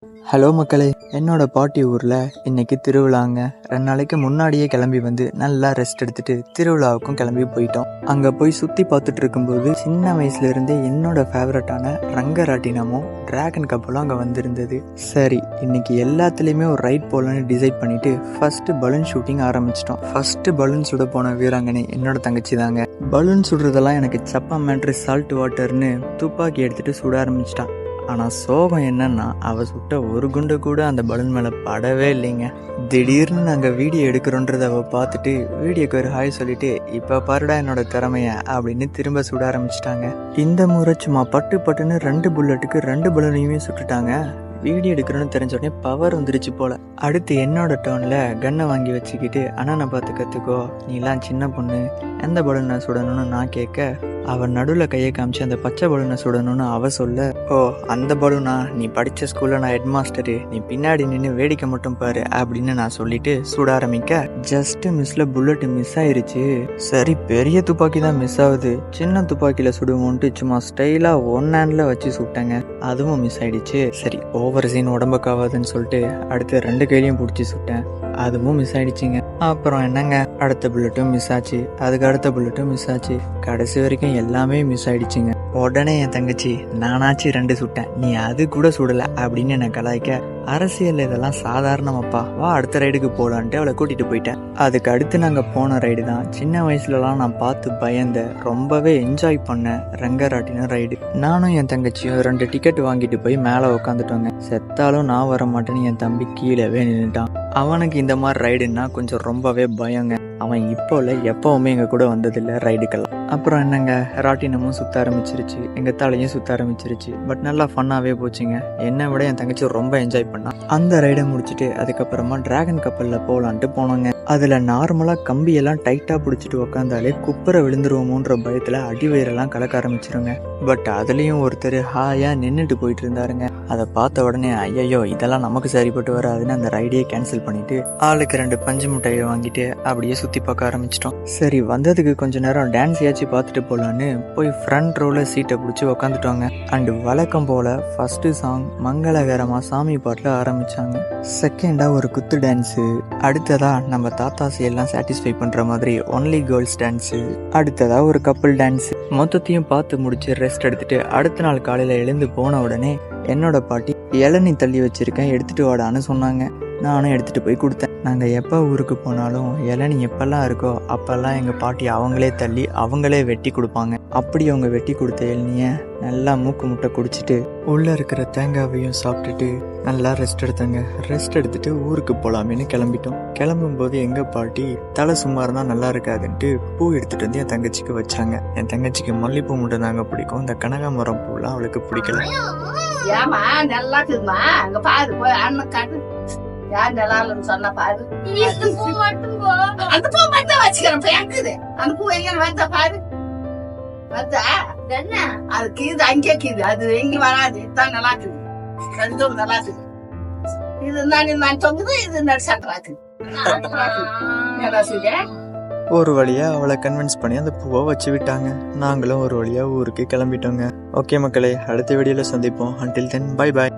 Hello மக்களே, என்னோட பாட்டி ஊரில் இன்னைக்கு திருவிழாங்க. 2 நாளைக்கு முன்னாடியே கிளம்பி வந்து நல்லா ரெஸ்ட் எடுத்துட்டு திருவிழாவுக்கும் கிளம்பி போயிட்டோம். அங்கே போய் சுற்றி பார்த்துட்டு இருக்கும்போது சின்ன வயசுலேருந்தே என்னோட ஃபேவரட்டான ரங்கராட்டினமும் டிராகன் கப்பலும் அங்கே வந்திருந்தது. சரி, இன்னைக்கு எல்லாத்துலேயுமே ஒரு ரைட் போகலான்னு டிசைட் பண்ணிட்டு ஃபர்ஸ்ட் பலூன் ஷூட்டிங் ஆரம்பிச்சிட்டோம். ஃபர்ஸ்ட் பலூன் சுட போன வீராங்கனை என்னோட தங்கச்சி தாங்க. பலூன் சுடுறதெல்லாம் எனக்கு சப்பா மேட்ரு சால்ட் வாட்டர்னு துப்பாக்கி எடுத்துட்டு சுட ஆரம்பிச்சிட்டான். ஆனால் சோகம் என்னன்னா, அவள் சுட்ட ஒரு குண்டு கூட அந்த பலூன் மேலே படவே இல்லைங்க. திடீர்னு நாங்கள் வீடியோ எடுக்கிறோன்றதை அவள் பார்த்துட்டு வீடியோக்கு ஒரு ஹாய் சொல்லிட்டு இப்போ பாருடா என்னோட திறமைய அப்படின்னு திரும்ப சுட ஆரம்பிச்சிட்டாங்க. இந்த முறை சும்மா பட்டு பட்டுன்னு 2 புல்லட்டுக்கு 2 பலூனையுமே சுட்டுட்டாங்க. வீடியோ எடுக்கிறோன்னு தெரிஞ்ச உடனே பவர் வந்துருச்சு போல. அடுத்து என்னோட டோனில் கன்னை வாங்கி வச்சுக்கிட்டு அண்ணனை பார்த்து கற்றுக்கோ, நீலாம் சின்ன பொண்ணு, எந்த பலூனை சுடணும்னு நான் கேட்க, அவன் நடுவில் கையை காமிச்சு அந்த பச்சை பலூனை சுடணும்னு அவ சொல்ல, ஓ அந்த பலூனா, நீ படித்த ஸ்கூலில் நான் ஹெட் மாஸ்டரு, நீ பின்னாடி நின்று வேடிக்கை மட்டும் பாரு அப்படின்னு நான் சொல்லிட்டு சுட ஆரம்பிக்க ஜஸ்ட் மிஸ்ல புல்லட் மிஸ் ஆயிருச்சு. சரி, பெரிய துப்பாக்கி தான் மிஸ் ஆகுது, சின்ன துப்பாக்கியில் சுடுவோன்ட்டு சும்மா ஸ்டைலாக 1 ஹேண்டில் வச்சு சுட்டேங்க. அதுவும் மிஸ் ஆயிடுச்சு. சரி, ஓவர் சீன் உடம்புக்காவாதுன்னு சொல்லிட்டு அடுத்து 2 கையிலையும் பிடிச்சி சுட்டேன். அதுவும் மிஸ் ஆயிடுச்சுங்க. அப்புறம் என்னங்க, அடுத்த புல்லட்டும் மிஸ் ஆச்சு, அதுக்கு அடுத்த புல்லட்டும் மிஸ் ஆச்சு, கடைசி வரைக்கும் எல்லாமே மிஸ் ஆயிடுச்சுங்க. உடனே என் தங்கச்சி, நானாச்சு 2 சுட்டேன், நீ அது கூட சுடலை அப்படின்னு என்னை கலாய்க்க, அரசியல் இதெல்லாம் சாதாரணமாப்பா, வா அடுத்த ரைடுக்கு போகலான்ட்டு அவளை கூட்டிகிட்டு போயிட்டேன். அதுக்கு அடுத்து நாங்கள் போன ரைடு தான் சின்ன வயசுலலாம் நான் பார்த்து பயந்த, ரொம்பவே என்ஜாய் பண்ண ரங்கராட்டினம் ரைடு. நானும் என் தங்கச்சியும் 2 டிக்கெட் வாங்கிட்டு போய் மேலே உட்காந்துட்டோங்க. செத்தாலும் நான் வர மாட்டேன்னு என் தம்பி கீழவே நின்றுட்டான். அவனுக்கு இந்த மாதிரி ரைடுன்னா கொஞ்சம் ரொம்பவே பயங்க. அவன் இப்போ இல்லை, எப்போவுமே எங்கள் கூட வந்ததில்லை ரைடுக்கெல்லாம். அப்புறம் என்னங்க, ராட்டினமும் சுற்ற ஆரம்பிச்சிருச்சு, எங்கள் தலையும் சுற்ற ஆரம்பிச்சிருச்சு. பட் நல்லா ஃபன்னாகவே போச்சுங்க. என்னை விட என் தங்கச்சி ரொம்ப என்ஜாய் பண்ணான். அந்த ரைடை முடிச்சுட்டு அதுக்கப்புறமா டிராகன் கப்பலில் போகலான்ட்டு போனோங்க. அதில் நார்மலாக கம்பியெல்லாம் டைட்டாக பிடிச்சிட்டு உக்காந்தாலே குப்புரை விழுந்துருவோமோன்ற பயத்தில் அடிவயிறெல்லாம் கலக்க ஆரம்பிச்சிருங்க. பட் அதுலேயும் ஒருத்தர் ஹாயாக நின்றுட்டு போயிட்டு இருந்தாருங்க. அதை பார்த்த உடனே ஐயோ இதெல்லாம் நமக்கு சரிப்பட்டு வராதுன்னு அந்த ரைடையே கேன்சல் பண்ணிட்டு ஆளுக்கு 2 பஞ்சு முட்டையை வாங்கிட்டு அப்படியே சுற்றி பார்க்க ஆரம்பிச்சிட்டோம். சரி, வந்ததுக்கு கொஞ்ச நேரம் டான்ஸ் ஏதாச்சும் பார்த்துட்டு போகலான்னு போய் ஃப்ரண்ட் ரோவில் சீட்டை பிடிச்சி உக்காந்துட்டோங்க. அண்டு வழக்கம் போல் ஃபஸ்ட்டு சாங் மங்களகரமாக சாமி பாட்டில் ஆரம்பித்தாங்க. செகண்டாக ஒரு குத்து டான்ஸு, அடுத்ததாக நம்ம தாத்தாசி எல்லாம் சாட்டிஸ்ஃபை பண்ணுற மாதிரி ஒன்லி கேர்ள்ஸ் டான்ஸு, அடுத்ததாக ஒரு கப்புள் டான்ஸு. மொத்தத்தையும் பார்த்து முடிச்சு ரெஸ்ட் எடுத்துட்டு அடுத்த நாள் காலையில் எழுந்து போன உடனே என்னோட பாட்டி இளநீ தள்ளி வச்சிருக்கேன் எடுத்துட்டு வாடான்னு சொன்னாங்க. நானும் எடுத்துகிட்டு போய் கொடுத்தேன். நாங்கள் எப்போ ஊருக்கு போனாலும் இளநீ எப்போல்லாம் இருக்கோ அப்போல்லாம் எங்கள் பாட்டி அவங்களே தள்ளி அவங்களே வெட்டி கொடுப்பாங்க. அப்படி அவங்க வெட்டி கொடுத்த இளநியை நல்லா மூக்கு முட்டை குடிச்சிட்டு உள்ளே இருக்கிற தேங்காவையும் சாப்பிட்டுட்டு நல்லா ரெஸ்ட் எடுத்தாங்க. ரெஸ்ட் எடுத்துட்டு ஊருக்கு போகலாமேன்னு கிளம்பிட்டோம். கிளம்பும்போது எங்கள் பாட்டி தலை சும்மா இருந்தால் நல்லா இருக்காதுன்ட்டு பூ எடுத்துகிட்டு வந்து என் தங்கச்சிக்கு வச்சாங்க. என் தங்கச்சிக்கு மல்லிப்பூ மட்டும் தாங்க பிடிக்கும், இந்த கனகாமரம் பூலாம் அவளுக்கு பிடிக்கல. ஏமா நல்லா இருக்குதுமா, அங்க பாரு போய் அண்ணன் காட்டு, யார் நல்லா இல்லைன்னு சொன்னா பாரு. அந்த பூ மட்டும் வச்சுக்கிறேன், பேக்குது அந்த பூ எங்க வந்தா பாரு, வந்தா அதுக்கு இது அங்கே கீது, அது எங்க வராது, இதுதான் நல்லா இருக்குது, 2 நல்லா இருக்குது. இது நான் தொங்குது, இது நடிச்சாக்குது. ஒரு வழியா அவளை கன்வின்ஸ் பண்ணி அந்த பூவை வச்சு விட்டாங்க. நாங்களும் ஒரு வழியா ஊருக்கு கிளம்பிட்டோங்க. ஓகே மக்களே, அடுத்த வீடியோல சந்திப்போம். until then bye bye.